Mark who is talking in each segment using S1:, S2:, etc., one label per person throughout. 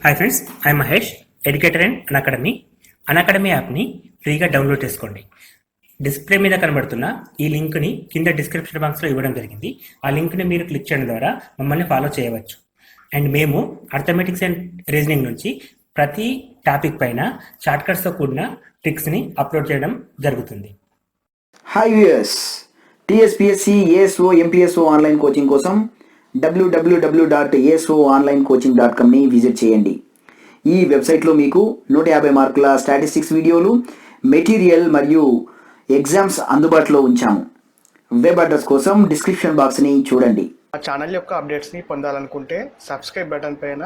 S1: Hi friends, I Mahesh, educator and Unacademy యాప్ని ఫ్రీగా download చేసుకోండి. డిస్ప్లే మీద కనబడుతున్న ఈ లింక్ని కింద డిస్క్రిప్షన్ బాక్స్లో ఇవ్వడం జరిగింది. ఆ లింక్ని మీరు క్లిక్ చేయడం ద్వారా మమ్మల్ని ఫాలో చేయవచ్చు. అండ్ మేము అర్థమెటిక్స్ అండ్ రీజనింగ్ నుంచి ప్రతి టాపిక్ పైన షార్ట్కట్స్తో కూడిన ట్రిక్స్ని అప్లోడ్ చేయడం జరుగుతుంది.
S2: Hi viewers, TSPSC ASO MPSO online coaching కోసం www.asoonlinecoaching.comని విజిట్ చేయండి. ఈ వెబ్సైట్లో మీకు 150 మార్కుల స్టాటిస్టిక్స్ వీడియోలు, మెటీరియల్ మరియు ఎగ్జామ్స్ అందుబాటులో ఉంచాము. వెబ్ అడ్రస్ కోసం డిస్క్రిప్షన్ బాక్స్ని చూడండి.
S3: మా ఛానల్ యొక్క అప్డేట్స్ని పొందాలనుకుంటే సబ్స్క్రైబ్ బటన్ పైన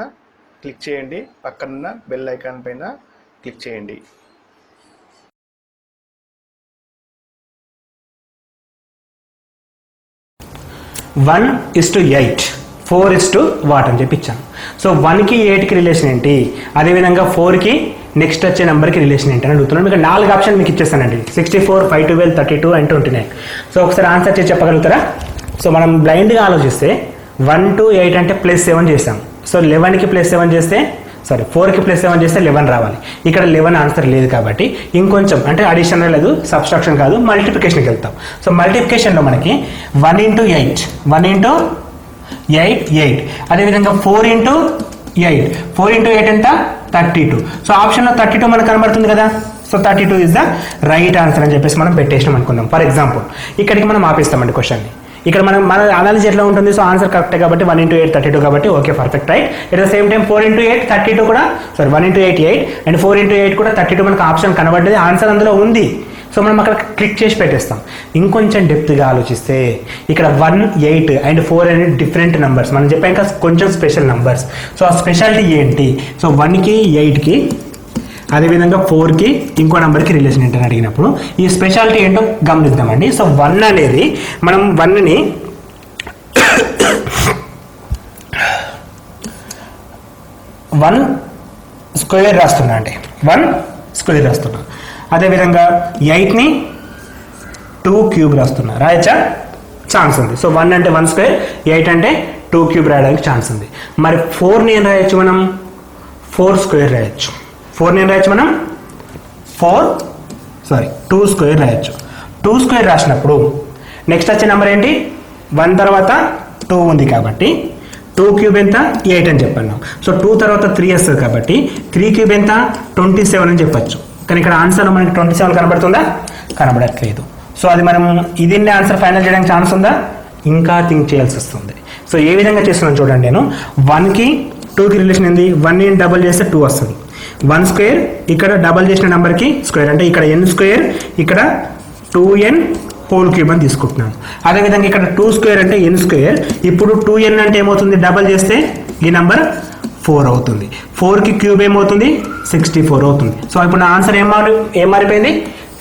S3: క్లిక్ చేయండి, పక్కనున్న బెల్ ఐకాన్ పైన క్లిక్ చేయండి.
S1: 1:8, 4:what అని చెప్పి ఇచ్చాను. సో 1కి 8కి రిలేషన్ ఏంటి, అదేవిధంగా 4కి నెక్స్ట్ వచ్చే నెంబర్కి రిలేషన్ ఏంటి అని అడుగుతున్నాను. మీకు 4 ఆప్షన్ మీకు ఇచ్చేస్తానండి, 64, 5, 12, 32 and 29. సో ఒకసారి ఆన్సర్ చేసి చెప్పగలుగుతారా? సో మనం బ్లైండ్గా ఆలోచిస్తే 1 to 8 అంటే +7 చేసాం. సో 11కి +7 చేస్తే 4కి +7 చేస్తే 11 రావాలి. ఇక్కడ 11 ఆన్సర్ లేదు కాబట్టి ఇంకొంచెం అంటే అడిషన్ లేదు, సబ్స్ట్రాక్షన్ కాదు, మల్టిప్లికేషన్కి వెళ్తాం. సో మల్టిప్లికేషన్లో మనకి 1 into 8, 1 into 8. అదేవిధంగా 4 into 8, 4 into 8 ఎంత 32. సో ఆప్షన్లో 32 మనకు కనబడుతుంది కదా. So 32 is the right answer అని చెప్పేసి మనం పెట్టేసినాం అనుకుందాం. ఫర్ ఎగ్జాంపుల్ ఇక్కడికి మనం ఆపేస్తామండి క్వశ్చన్ని. ఇక్కడ మన అనాలిసిస్ ఎట్లా ఉంటుంది? సో ఆన్సర్ కరెక్టే కాబట్టి 1 into 8 32 కాబట్టి okay, perfect, right. At the same time 4 into 8 32 కూడా 1 into 8 8 అండ్ 4 into 8 కూడా 32 మనకు ఆప్షన్ కనబడ్డది, ఆన్సర్ అందులో ఉంది. సో మనం అక్కడ క్లిక్ చేసి పెట్టేస్తాం. ఇంకొంచెం డెప్త్గా ఆలోచిస్తే ఇక్కడ 1, 8 అండ్ 4 అనేది డిఫరెంట్ నెంబర్స్, మనం చెప్పాం ఇంకా కొంచెం స్పెషల్ నెంబర్స్. సో ఆ స్పెషాలిటీ ఏంటి? సో 1కి 8కి అదేవిధంగా 4కి ఇంకో నెంబర్కి రిలేషన్ ఏంటని అడిగినప్పుడు ఈ స్పెషాలిటీ ఏంటో గమనిద్దామండి. సో 1 అనేది మనం 1ని 1 స్క్వేర్ రాస్తున్నా అండి, 1 స్క్వేర్ రాస్తున్నా. అదేవిధంగా 8ని 2 క్యూబ్ రాస్తున్నా. రాయచ్చా? ఛాన్స్ ఉంది. సో 1 అంటే 1 స్క్వేర్, 8 అంటే 2 క్యూబ్ రాయడానికి ఛాన్స్ ఉంది. మరి 4ని ఏం రాయొచ్చు మనం? 4 స్క్వేర్ రాయొచ్చు. 4ని ఏం రాయొచ్చు మనం? 2 స్క్వేర్ రాయొచ్చు. 2 స్క్వేర్ రాసినప్పుడు నెక్స్ట్ వచ్చే నెంబర్ ఏంటి? 1 తర్వాత 2 ఉంది కాబట్టి 2 క్యూబ్ ఎంత? 8 అని చెప్పాను. సో 2 తర్వాత 3 వస్తుంది కాబట్టి 3 క్యూబ్ ఎంత? 27 అని చెప్పచ్చు. కానీ ఇక్కడ ఆన్సర్లో మనకి 27 కనబడుతుందా? కనబడట్లేదు. సో అది మనం ఇది ఆన్సర్ ఫైనల్ చేయడానికి ఛాన్స్ ఉందా? ఇంకా థింక్ చేయాల్సి వస్తుంది. సో ఏ విధంగా చేస్తున్నాను చూడండి. నేను 1కి 2కి రిలేషన్ ఏంది? 1ని డబల్ చేస్తే 2 వస్తుంది. 1 స్క్వేర్ ఇక్కడ డబల్ చేసిన నెంబర్కి స్క్వేర్ అంటే ఇక్కడ n స్క్వేర్, ఇక్కడ 2n హోల్ క్యూబ్ అని తీసుకుంటున్నాను. అదేవిధంగా ఇక్కడ 2 స్క్వేర్ అంటే n స్క్వేర్. ఇప్పుడు 2n అంటే ఏమవుతుంది? డబల్ చేస్తే ఈ నెంబర్ 4 అవుతుంది. 4కి క్యూబ్ ఏమవుతుంది? 64 అవుతుంది. సో ఇప్పుడు నా ఆన్సర్ ఏం మారిపోయింది?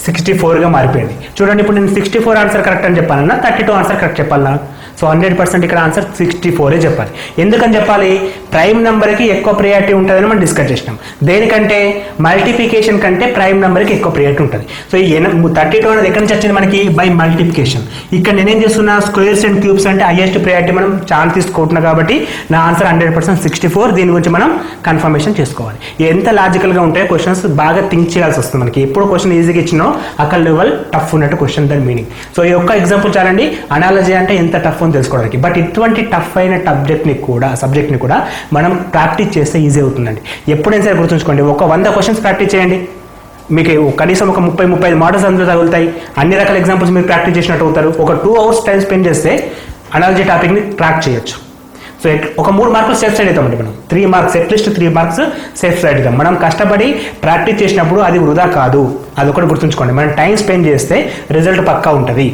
S1: 64గా మారిపోయింది. చూడండి, ఇప్పుడు నేను 64 ఆన్సర్ కరెక్ట్ అని చెప్పాలన్నా 32 ఆన్సర్ కరెక్ట్ చెప్పాలన్నా? సో 100% ఇక్కడ ఆన్సర్ 64 చెప్పాలి. ఎందుకని చెప్పాలి? ప్రైమ్ నెంబర్కి ఎక్కువ ప్రియారిటీ ఉంటుందని మనం డిస్కస్ చేసినాం. దేనికంటే? మల్టిప్లికేషన్ కంటే ప్రైమ్ నెంబర్కి ఎక్కువ ప్రియారిటీ ఉంటుంది. సో ఈ 32 అనేది ఎక్కడి నుంచి వచ్చింది మనకి? By multiplication. ఇక్కడ నేనేం చేస్తున్నా? స్క్వేర్స్ అండ్ క్యూబ్స్ అంటే హైయెస్ట్ ప్రియారిటీ మనం ఛాన్స్ తీసుకుంటున్నా కాబట్టి నా ఆన్సర్ 100% 64. దీని గురించి మనం కన్ఫర్మేషన్ చేసుకోవాలి. ఎంత లాజికల్గా ఉంటాయో క్వశ్చన్స్ బాగా థింక్ చేయాల్సి వస్తుంది మనకి. ఎప్పుడు క్వశ్చన్ ఈజీగా ఇచ్చినో అక్కడ లెవెల్ టఫ్ ఉన్నట్టు క్వశ్చన్ దాని మీనింగ్. సో ఈ ఒక్క ఎగ్జాంపుల్ చాలండి అనాలజీ అంటే ఎంత టఫ్ తెలుసుకోవడానికి. బట్ ఇటువంటి టఫ్ అయిన సబ్జెక్ట్ని కూడా మనం ప్రాక్టీస్ చేస్తే ఈజీ అవుతుందండి. ఎప్పుడైనా సరే గుర్తుంచుకోండి, ఒక 100 క్వశ్చన్స్ ప్రాక్టీస్ చేయండి, మీకు కనీసం ఒక 30-35 మోడల్స్ అందులో తగులుతాయి. అన్ని రకాల ఎగ్జాంపుల్స్ మీరు ప్రాక్టీస్ చేసినట్టు అవుతారు. ఒక 2 hours టైం స్పెండ్ చేస్తే అనాలజీ టాపిక్ని ట్రాక్ చేయొచ్చు. సో ఒక 3 మార్కులు సేఫ్ సైడ్ అవుతామండి మనం. 3 marks at least 3 marks safe side అవుతాం. మనం కష్టపడి ప్రాక్టీస్ చేసినప్పుడు అది వృధా కాదు, అదొకటి గుర్తుంచుకోండి. మనం టైం స్పెండ్ చేస్తే రిజల్ట్ పక్కా ఉంటుంది.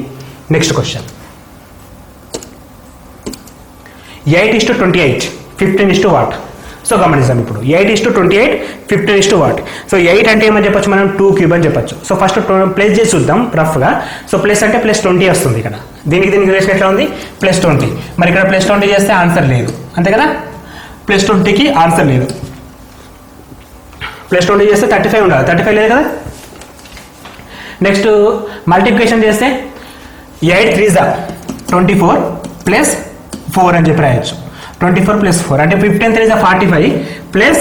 S1: Next question, 8:28, 15:what? సో గమనిస్తాం ఇప్పుడు 8:28, 15:what? సో 8 అంటే ఏమని చెప్పొచ్చు మనం? 2 క్యూబ్ అని చెప్పొచ్చు. సో ఫస్ట్ ప్లేస్ చేసి చూద్దాం రఫ్గా. సో ప్లస్ అంటే +20 వస్తుంది ఇక్కడ. దీనికి రిలేషన్ ఎట్లా ఉంది? +20. మరి ఇక్కడ +20 చేస్తే ఆన్సర్ లేదు, అంతే కదా? +20కి ఆన్సర్ లేదు. +20 చేస్తే 35 ఉండాలి, 35 లేదు కదా. నెక్స్ట్ మల్టిప్లికేషన్ చేస్తే 8 3s 24 +4 అని చెప్పి రాయొచ్చు. 24 + 4 అంటే 15 3s 45 +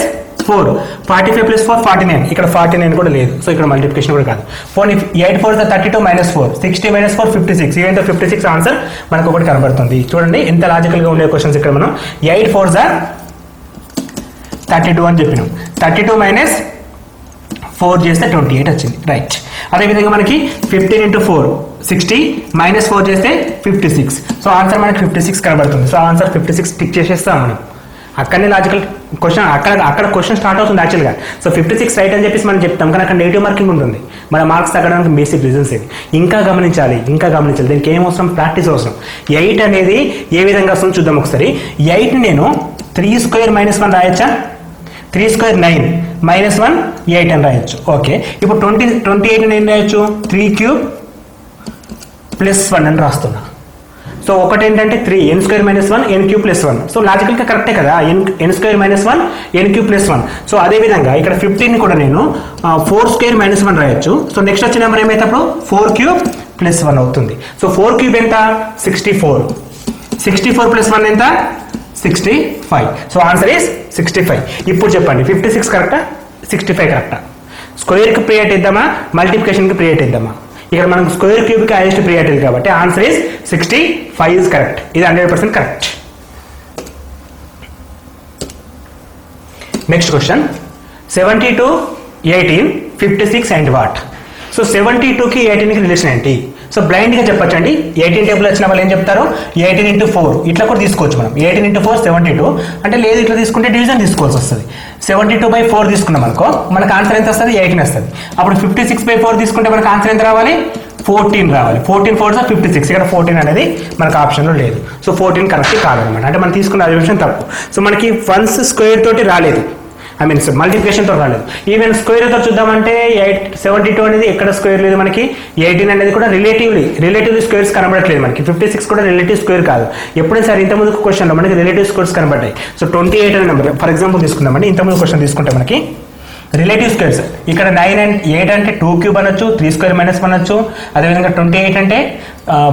S1: 4 45 ప్లస్ 4 49 ఇక్కడ 49 కూడా లేదు సో ఇక్కడ మల్టిప్లికేషన్ కూడా కాదు. పోనీ 8 4 32 మైనస్ 4 60 మైనస్ 4 56 ఇవేంటో 56 ఆన్సర్ మనకు ఒకటి కనబడుతుంది. చూడండి ఎంత లాజికల్గా ఉండే క్వశ్చన్స్ ఇక్కడ మనం 8 4 32 అని చెప్పినాం 32 మైనస్ 4 చేస్తే 28 వచ్చింది రైట్. అదేవిధంగా మనకి 15 into 4 60 మైనస్ 4 చేస్తే 56 సో ఆన్సర్ మనకి 56 కనబడుతుంది. సో ఆన్సర్ 56 టిక్ చేసేస్తాం మనం. అక్కడనే లాజికల్ క్వశ్చన్ అక్కడ క్వశ్చన్ స్టార్ట్ అవుతుంది యాక్చువల్గా. సో 56 రైట్ అని చెప్పేసి మనం చెప్తాం కానీ అక్కడ నెగిటివ్ మార్కింగ్ ఉంటుంది. మన మార్క్స్ తగ్గడానికి బేసిక్ రీజన్స్ ఇది. ఇంకా గమనించాలి దీనికి ఏం అవసరం, ప్రాక్టీస్ అవసరం. 8 అనేది ఏ విధంగా వస్తుందో చూద్దాం ఒకసారి. 8ని నేను 3 స్క్వేర్ మైనస్ 1 రాయొచ్చా, 3 స్క్వేర్ 9 మైనస్ 1 8 అని రాయొచ్చు. ఓకే ఇప్పుడు 28 ఏం రాయొచ్చు, 3 క్యూబ్ ప్లస్ 1 అని రాస్తున్నా. సో ఒకటి ఏంటంటే 3 n square minus 1 n cube plus 1 so లాజికల్గా కరెక్టే కదా, n square minus 1 n cube plus 1. So అదేవిధంగా ఇక్కడ 15ని కూడా నేను 4 స్క్వేర్ మైనస్ 1 రాయొచ్చు. సో నెక్స్ట్ వచ్చే నెంబర్ ఏమైతే 4 క్యూబ్ ప్లస్ 1 అవుతుంది. సో 4 క్యూబ్ ఎంత 64 ప్లస్ 1 ఎంత 65. So answer is 65. ఇప్పుడు చెప్పండి 56 కరెక్టా 65 కరెక్టా? స్క్వేర్కి ప్రియారిటీ ఇద్దామా మల్టిప్లికేషన్కి ప్రియారిటీ ఇద్దామా? ఇక్కడ మనకు స్క్వేర్ క్యూబ్కి హైయెస్ట్ ప్రియారిటీ కాబట్టి ఆన్సర్ ఈస్ 65 ఈజ్ కరెక్ట్. ఇది 100% correct. Next question 72 18 56 and what. So 72కి 18కి రిలేషన్ ఏంటి? సో బ్లైండ్గా చెప్పొచ్చండి. 18 టేబుల్ వచ్చిన వాళ్ళు ఏం చెప్తారు 18 into 4 ఇట్లా కూడా తీసుకోవచ్చు మనం. 18 into 4 72 అంటే లేదు ఇట్లా తీసుకుంటే డివిజన్ తీసుకోవాల్సి వస్తుంది. 72/4 తీసుకున్నాం అనుకో మనకు ఆన్సర్ ఎంత వస్తుంది 18 వస్తుంది. అప్పుడు 56/4 తీసుకుంటే మనకు ఆన్సర్ ఎంత రావాలి 14 రావాలి. 14 4 56 ఇక్కడ 14 అనేది మనకు ఆప్షన్లో లేదు. సో 14 కరెక్ట్ కాదనమాట. అంటే మనం తీసుకున్న అబ్జర్వేషన్ తప్పు. సో మనకి వన్స్ స్క్వేర్ తోటి రాలేదు, ఐ మీన్ మల్టిప్లికేషన్తో రాలేదు. ఈవెన్ స్క్వేర్తో చూద్దామంటే 72 అనేది ఎక్కడ స్క్వేర్ లేదు మనకి. 18 అనేది కూడా రిలేటివ్లీ స్క్వేర్స్ కనబడట్లేదు మనకి. 56 కూడా రిలేటివ్ స్క్వేర్ కాదు. ఎప్పుడైనా సరే ఇంతకుముందు క్వశ్చన్లో మనకి రిలేటివ్ స్క్వేర్స్ కనబడ్డాయి. సో 28 అనే నెంబర్ ఫర్ ఎగ్జాంపుల్ తీసుకుందామండి. ఇంతకుముందు క్వశ్చన్ తీసుకుంటే మనకి రిలేటివ్ స్క్వేర్స్ ఇక్కడ 9 and 8 అంటే 2 క్యూబ్ అనొచ్చు, 3 స్క్వేర్ మైనస్ 1 అనొచ్చు. అదేవిధంగా 28 అంటే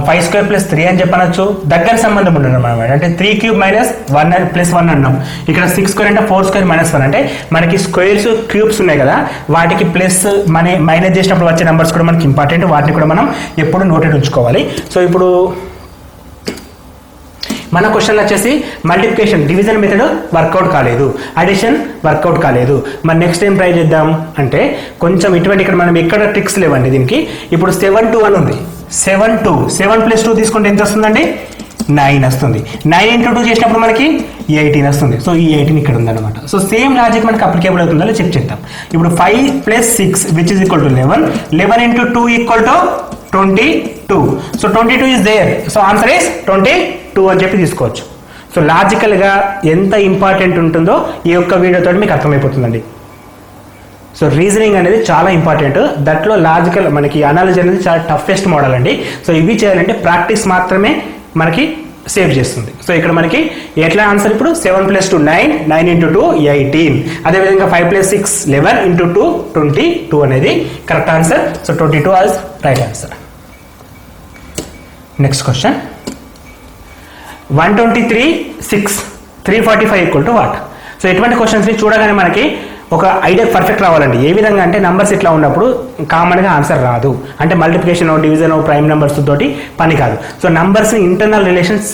S1: 5 స్క్వేర్ ప్లస్ 3 అని చెప్పనొచ్చు. దగ్గర సంబంధం ఉండడం అనమాట. అంటే 3 క్యూబ్ మైనస్ 1 ప్లస్ 1 అన్నాం. ఇక్కడ 6 స్క్వేర్ అంటే 4 స్క్వేర్ మైనస్ 1 అంటే మనకి స్క్వేర్స్ క్యూబ్స్ ఉన్నాయి కదా వాటికి ప్లస్ మైనస్ చేసినప్పుడు వచ్చే నెంబర్స్ కూడా మనకి ఇంపార్టెంట్. వాటిని కూడా మనం ఎప్పుడు నోటెడ్ ఉంచుకోవాలి. సో ఇప్పుడు మన క్వశ్చన్ వచ్చేసి మల్టిప్లికేషన్ డివిజన్ మెథడ్ వర్కౌట్ కాలేదు, అడిషన్ వర్కౌట్ కాలేదు. మరి నెక్స్ట్ ఏం ట్రై చేద్దాం అంటే కొంచెం ఇటువంటి ఇక్కడ మనం ఎక్కడ ట్రిక్స్ లేవండి దీనికి. ఇప్పుడు 7 2 అని ఉంది. 7 + 2 తీసుకుంటే ఎంత వస్తుందండి 9 వస్తుంది. 9 into 2 చేసినప్పుడు మనకి 18 వస్తుంది. సో ఈ 18 ఇక్కడ ఉందన్నమాట. సో సేమ్ లాజిక్ మనకి అప్లికేబుల్ అవుతుందో చెక్ చేద్దాం. ఇప్పుడు 5 + 6 which is equal to 11. 11 into 2 equal to 22. So 22 is there. So answer is 22 అని చెప్పి తీసుకోవచ్చు. సో లాజికల్గా ఎంత ఇంపార్టెంట్ ఉంటుందో ఈ యొక్క వీడియోతో మీకు అర్థమైపోతుందండి. సో రీజనింగ్ అనేది చాలా ఇంపార్టెంట్. దట్లో లాజికల్ మనకి అనాలజీ అనేది చాలా టఫెస్ట్ మోడల్ అండి. సో ఇవి చేయాలంటే ప్రాక్టీస్ మాత్రమే మనకి సేవ్ చేస్తుంది. సో ఇక్కడ మనకి ఎట్లా ఆన్సర్ ఇప్పుడు 7 + 2 9, 9 into 2 18. అదేవిధంగా 5 + 6 11 into 2 22 అనేది correct answer. So 22 as right answer. Next question 123 6 345 equal to what. So ఎటువంటి క్వశ్చన్స్ని చూడగానే మనకి ఒక ఐడియా పర్ఫెక్ట్ రావాలండి. ఏ విధంగా అంటే నంబర్స్ ఇట్లా ఉన్నప్పుడు కామన్గా ఆన్సర్ రాదు. అంటే మల్టిప్లికేషన్ డివిజన్ ప్రైమ్ నెంబర్స్ తోటి పని కాదు. సో నంబర్స్ని ఇంటర్నల్ రిలేషన్స్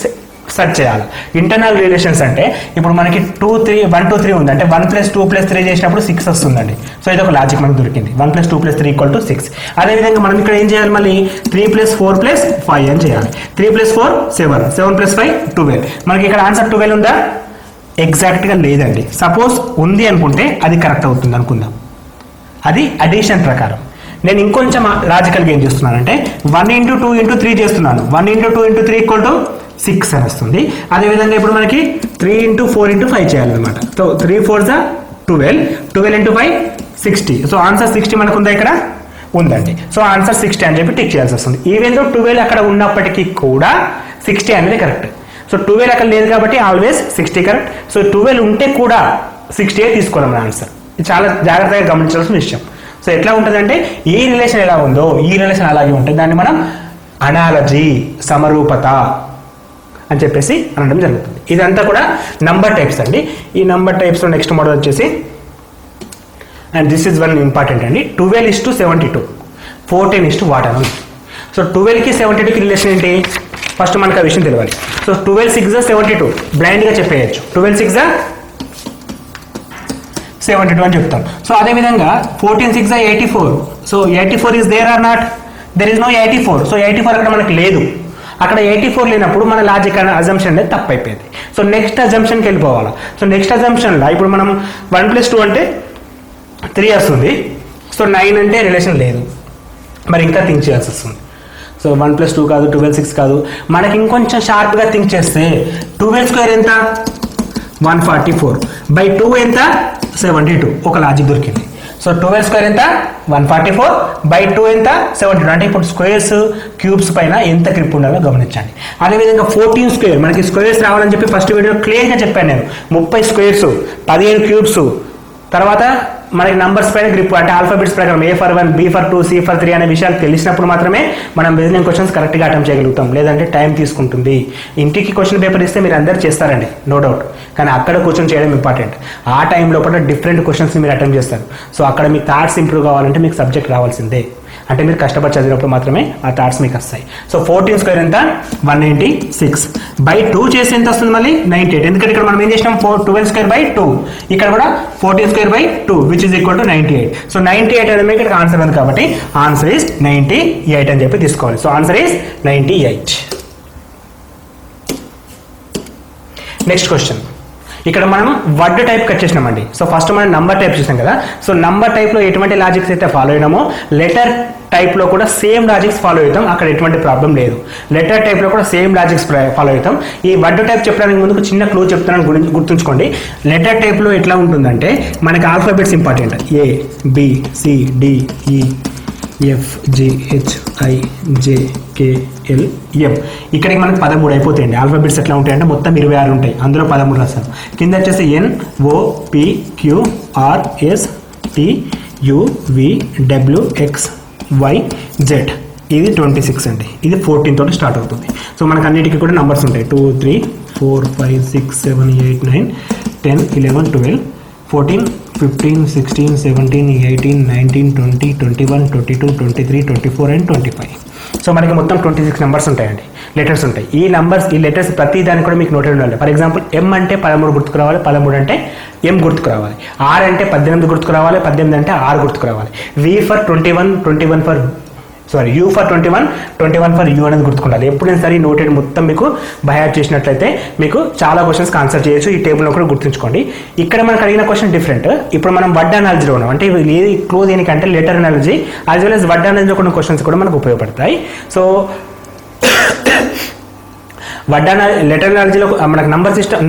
S1: సెర్చ్ చేయాలి. ఇంటర్నల్ రిలేషన్స్ అంటే ఇప్పుడు మనకి 1 2 3 ఉంది. అంటే 1 + 2 + 3 చేసినప్పుడు 6 వస్తుందండి. సో ఇది ఒక లాజిక్ మనకు దొరికింది. 1 + 2 + 3 ఈక్వల్ టు 6. అదేవిధంగా మనం ఇక్కడ ఏం చేయాలి మళ్ళీ 3 + 4 + 5 అని చేయాలి. 3 + 4 7, 7 + 5 12. మనకి ఇక్కడ ఆన్సర్ 12 ఉందా? ఎగ్జాక్ట్గా లేదండి. సపోజ్ ఉంది అనుకుంటే అది కరెక్ట్ అవుతుంది అనుకుందాం. అది అడిషన్ ప్రకారం. నేను ఇంకొంచెం లాజికల్గా ఏం చేస్తున్నానంటే 1 into 2 into 3 చేస్తున్నాను. 1 into 2 into 3 ఈక్వల్ టు 6 అని వస్తుంది. అదేవిధంగా ఇప్పుడు మనకి 3 into 4 into 5 చేయాలన్నమాట. So 3 4 12, 12 into 5 60. సో ఆన్సర్ 60 మనకు ఉందా ఇక్కడ? ఉందండి. సో ఆన్సర్ 60 అని చెప్పి టిక్ చేయాల్సి వస్తుంది. ఈవెన్ దో 12 అక్కడ ఉన్నప్పటికీ కూడా 60 అనేది కరెక్ట్. సో 12 అక్కడ లేదు కాబట్టి ఆల్వేస్ 60 కరెక్ట్. సో 12 ఉంటే కూడా 60 తీసుకోవాలి మన ఆన్సర్. ఇది చాలా జాగ్రత్తగా గమనించాల్సిన విషయం. సో ఎట్లా ఉంటుందంటే ఈ రిలేషన్ ఎలా ఉందో ఈ రిలేషన్ అలాగే ఉంటుంది. దాన్ని మనం అనాలజీ సమరూపత అని చెప్పేసి అనడం జరుగుతుంది. ఇదంతా కూడా నంబర్ టైప్స్ అండి. ఈ నంబర్ టైప్స్లో నెక్స్ట్ మోడల్ వచ్చేసి and this is one important అండి. 12:72, 14 వాట్ అని ఉంది. సో 12కి 72కి రిలేషన్ ఏంటి? ఫస్ట్ మనకు ఆ విషయం తెలియాలి. సో 12 6 72 బ్లైండ్గా చెప్పేయచ్చు. 12 6 72 అని చెప్తాం. సో అదేవిధంగా 14 6 84. So 84 is there or not? There is no 84. So 84 అక్కడ మనకు లేదు. అక్కడ 84 లేనప్పుడు మన లాజిక్ అజంప్షన్ అనేది తప్పు అయిపోయింది. సో నెక్స్ట్ అజంప్షన్కి వెళ్ళిపోవాలి. సో నెక్స్ట్ అజంప్షన్లో ఇప్పుడు మనం 1 + 2 అంటే 3 వస్తుంది. సో 9 అంటే రిలేషన్ లేదు. మరి ఇంకా థింక్ చేయాల్సి వస్తుంది. సో 1 + 2 కాదు, 12 6 కాదు. మనకి ఇంకొంచెం షార్ప్గా థింక్ చేస్తే 12² ఎంత? 144 బై 2 ఎంత? 72. ఒక లాజిక్ దొరికింది. సో 12² ఎంత? 144 బై 2 ఎంత? 72. అంటే ఇప్పుడు స్క్వేర్స్ క్యూబ్స్ పైన ఎంత గ్రిప్ ఉండాలో గమనించండి. అదేవిధంగా 14² మనకి స్క్వేర్స్ రావాలని చెప్పి ఫస్ట్ వీడియో క్లియర్గా చెప్పాను నేను. 30 స్క్వేర్స్, 15 క్యూబ్స్, తర్వాత మనకి నంబర్స్ పైన గ్రిప్ అంటే ఆల్ఫాబెట్స్ ప్రకారం A for 1, B for 2, C for 3 అనే విషయాలు తెలిసినప్పుడు మాత్రమే మనం రీజనింగ్ క్వశ్చన్స్ కరెక్ట్గా అటెంప్ట్ చేయగలుగుతాం. లేదంటే టైం తీసుకుంటుంది. ఇంటికి క్వశ్చన్ పేపర్ ఇస్తే మీరు అందరూ చేస్తారండి, నో డౌట్. కానీ అక్కడ క్వశ్చన్ చేయడం ఇంపార్టెంట్. ఆ టైం లోపల డిఫరెంట్ క్వశ్చన్స్ మీరు అటెంప్ట్ చేస్తారు. సో అక్కడ మీ థాట్స్ ఇంప్రూవ్ కావాలంటే మీకు సబ్జెక్ట్ రావాల్సిందే. అంటే మీరు కష్టపడి చదివినప్పుడు మాత్రమే ఆ థాట్స్ మీకు వస్తాయి. సో 14² ఎంత? 196 బై 2 చేసి ఎంత వస్తుంది? మళ్ళీ 98. ఎందుకంటే ఇక్కడ మనం ఏం చేసినాం? 12² బై 2. ఇక్కడ కూడా 14² by 2 which is equal to 98. So 98 అనేది ఇక్కడ ఆన్సర్ ఉంది కాబట్టి ఆన్సర్ ఈస్ 98 అని చెప్పి తీసుకోవాలి. So answer is 98. Next question. ఇక్కడ మనం వర్డ్ టైప్ కట్ చేసినామండి. సో ఫస్ట్ మనం నంబర్ టైప్ చేసాం కదా. సో నంబర్ టైప్లో ఎటువంటి లాజిక్స్ అయితే ఫాలో అయినామో లెటర్ టైప్లో కూడా సేమ్ లాజిక్స్ ఫాలో అవుతాం. అక్కడ ఎటువంటి ప్రాబ్లం లేదు. లెటర్ టైప్లో కూడా సేమ్ లాజిక్స్ ఫాలో అవుతాం. ఈ వర్డ్ టైప్ చెప్పడానికి ముందుకు చిన్న క్లూ చెప్తున్నాను, గుర్తుంచుకోండి. లెటర్ టైప్లో ఎట్లా ఉంటుందంటే మనకి alphabets important. A B C D E F G H I J K L M. ఇక్కడికి మనకి 13 అయిపోతాయండి. ఆల్ఫాబెట్స్ ఎట్లా ఉంటాయంటే మొత్తం 26 ఉంటాయి. అందులో 13 రాస్తాం. కింద వచ్చేసి N O P Q R S T U V W X Y Z. ఇది 26 అండి. ఇది 14 తోటి స్టార్ట్ అవుతుంది. సో మనకు అన్నిటికీ కూడా నంబర్స్ ఉంటాయి. 2 3 4 5 6 7 8 9 10 11 12 14 15 16 17 18 19 20 21 22 23 24 అండ్ 25. సో మనకి మొత్తం 26 నెంబర్స్ ఉంటాయండి, లెటర్స్ ఉంటాయి. ఈ నెంబర్స్, ఈ లెటర్స్ ప్రతి దానికి కూడా మీకు నోటెడ్ ఉండాలి. ఫర్ ఎగ్జాంపుల్ M అంటే 13 గుర్తుకు రావాలి, 13 అంటే M గుర్తుకు రావాలి. R అంటే 18 గుర్తుకు రావాలి, 18 అంటే R గుర్తుకు రావాలి. V for 21, 21 for U for 21, 21 for U అనేది గుర్తుకుండాలి. ఎప్పుడైనా సరే నోటెడ్ మొత్తం మీకు బైహార్ట్ చేసినట్లయితే మీకు చాలా క్వశ్చన్స్ ఆన్సర్ చేయొచ్చు. ఈ టేబుల్లో కూడా గుర్తుంచుకోండి. ఇక్కడ మనకు అడిగిన క్వశ్చన్ డిఫరెంట్. ఇప్పుడు మనం వర్డ్ అనాలజీలో ఉన్నాం. అంటే ఏది క్లోజ్ దేనికంటే letter analogy as well as word అనాలజీలో కొన్ని క్వశ్చన్స్ కూడా మనకు ఉపయోగపడతాయి. సో లెటర్ అనాలజీలో మనకు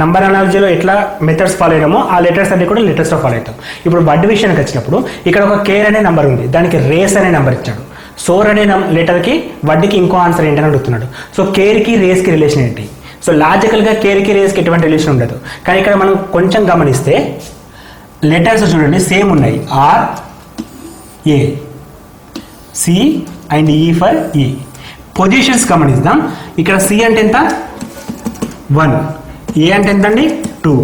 S1: నంబర్ అనాలజీలో ఎట్లా మెథడ్స్ ఫాలో అయ్యామో ఆ లెటర్స్ అన్ని కూడా లెటర్స్లో ఫాలో అవుతాం. ఇప్పుడు వర్డ్ విషయానికి వచ్చినప్పుడు ఇక్కడ ఒక కేర్ అనే నెంబర్ ఉంది, దానికి రేస్ అనే నెంబర్ ఇచ్చాడు. సోర్ అనే లెటర్కి వర్డ్కి ఇంకో ఆన్సర్ ఏంటని అడుగుతున్నాడు. సో కేర్కి రేస్కి రిలేషన్ ఏంటి? సో లాజికల్గా కేర్కి రేస్కి ఎటువంటి రిలేషన్ ఉండదు. కానీ ఇక్కడ మనం కొంచెం గమనిస్తే లెటర్స్ చూడండి సేమ్ ఉన్నాయి. R A C and E for E. Positions గమనిద్దాం. ఇక్కడ C అంటే ఎంత? 1, A అంటే ఎంత అండి? 2,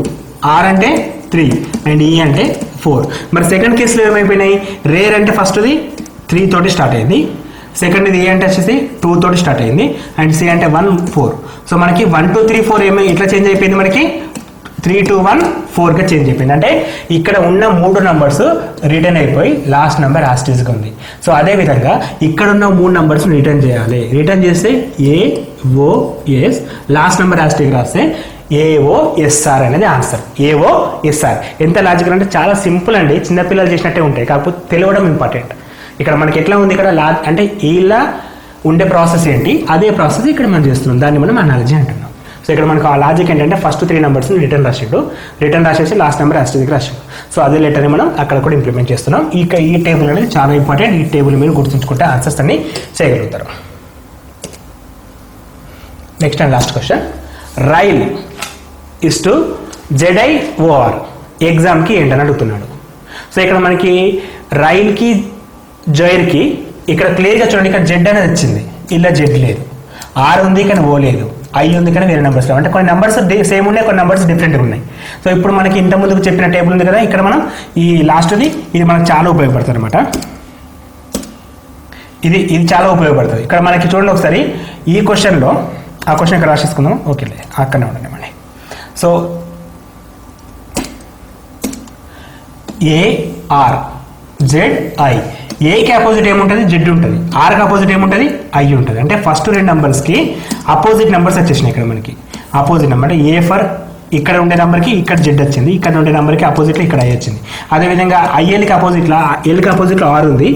S1: R అంటే 3 అండ్ E అంటే 4. మరి సెకండ్ కేసులో ఏమైపోయినాయి? రేర్ అంటే ఫస్ట్ది 3 తోటి స్టార్ట్ అయింది, సెకండ్ ఇది A అంటే వచ్చేసి 2 తోటి స్టార్ట్ అయింది అండ్ C అంటే 1 4. సో మనకి 1 2 3 4 ఏమో ఇట్లా చేంజ్ అయిపోయింది. మనకి 3 2 1 4గా చేంజ్ అయిపోయింది. అంటే ఇక్కడ ఉన్న 3 నంబర్స్ రిటర్న్ అయిపోయి లాస్ట్ నెంబర్ యాస్టీస్గా ఉంది. సో అదేవిధంగా ఇక్కడ ఉన్న 3 నంబర్స్ రిటర్న్ చేయాలి. రిటర్న్ చేస్తే AOS, లాస్ట్ నెంబర్ యాస్టీస్ రాస్తే AOSR అనేది ఆన్సర్. AOSR. ఎంత లాజికల్ అంటే చాలా సింపుల్ అండి, చిన్నపిల్లలు చేసినట్టే ఉంటాయి, కాకపోతే తెలియడం ఇంపార్టెంట్. ఇక్కడ మనకి ఎట్లా ఉంది, ఇక్కడ అంటే ఇలా ఉండే ప్రాసెస్ ఏంటి, అదే ప్రాసెస్ ఇక్కడ మనం చేస్తున్నాం, దాన్ని మనం అనాలజీ అంటున్నాం. సో ఇక్కడ మనకు ఆ లాజిక్ ఏంటంటే ఫస్ట్ 3 నెంబర్స్ని రిటర్న్ రాసేసి లాస్ట్ నెంబర్ యాస్టీస్కి రాసాడు. సో అదే లెటర్ని మనం అక్కడ కూడా ఇంప్లిమెంట్ చేస్తున్నాం. ఈ టేబుల్ అనేది చాలా ఇంపార్టెంట్. ఈ టేబుల్ మీరు గుర్తుంచుకుంటే ఆన్సర్స్ అన్ని చేయగలుగుతారు. Next and last question. Rail is to ZIOR ఎగ్జామ్కి ఏంటని అడుగుతున్నాడు. సో ఇక్కడ మనకి రైల్కి జైర్కి ఇక్కడ క్లియర్గా చూడండి, ఇక్కడ జెడ్ అనేది వచ్చింది, ఇలా జెడ్ లేదు. R ఉంది కానీ O లేదు, ఐ ఉంది కానీ వేరే నెంబర్స్ లేవు. అంటే కొన్ని నెంబర్స్ సేమ్ ఉన్నాయి, కొన్ని నెంబర్స్ డిఫరెంట్గా ఉన్నాయి. సో ఇప్పుడు మనకి ఇంత ముందుకు చెప్పిన టేబుల్ ఉంది కదా, ఇక్కడ మనం ఈ లాస్ట్ది ఇది మనకు చాలా ఉపయోగపడుతుంది అనమాట. ఇది చాలా ఉపయోగపడుతుంది. ఇక్కడ మనకి చూడండి ఒకసారి ఈ క్వశ్చన్లో, ఆ క్వశ్చన్ ఇక్కడ రాసేసుకుందాం. ఓకేలే, అక్కడనే ఉండండి మళ్ళీ. So A R Z I. ఏకి అపోజిట్ ఏముంటుంది? జెడ్ ఉంటుంది. ఆర్కి అపోజిట్ ఏముంటుంది? ఐ ఉంటుంది. అంటే ఫస్ట్ రెండు నెంబర్స్కి అపోజిట్ నెంబర్స్ వచ్చేసినాయి. ఇక్కడ మనకి అపోజిట్ నెంబర్ అంటే ఏ ఫర్ ఇక్కడ ఉండే నెంబర్కి ఇక్కడ జెడ్ వచ్చింది, ఇక్కడ ఉండే నెంబర్కి అపోజిట్లో ఇక్కడ ఐ వచ్చింది. అదేవిధంగా ఐఎల్కి అపోజిట్లో, ఎల్కి అపోజిట్లో ఆర్ ఉంది,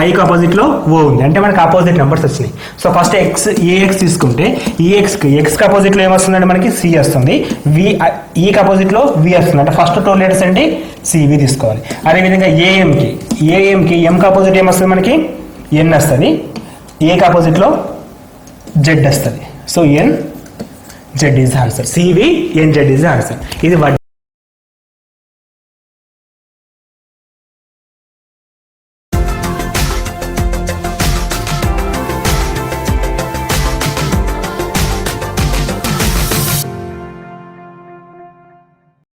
S1: ఐకి అపోజిట్లో ఓ ఉంది. అంటే మనకి అపోజిట్ నెంబర్స్ వచ్చినాయి. సో ఫస్ట్ ఏఎక్స్ తీసుకుంటే ఎక్స్కి అపోజిట్లో ఏమొస్తుందంటే మనకి సి వస్తుంది, ఈకి అపోజిట్లో వి వస్తుంది. అంటే ఫస్ట్ టూ లెటర్స్ అంటే సివి తీసుకోవాలి. అదేవిధంగా ఏఎంకి ఎంకి అపోజిట్ ఏమొస్తుంది మనకి? ఎన్ వస్తుంది. ఏకి అపోజిట్లో జెడ్ వస్తుంది. So N Z is answer. CV NZ is answer. ఇది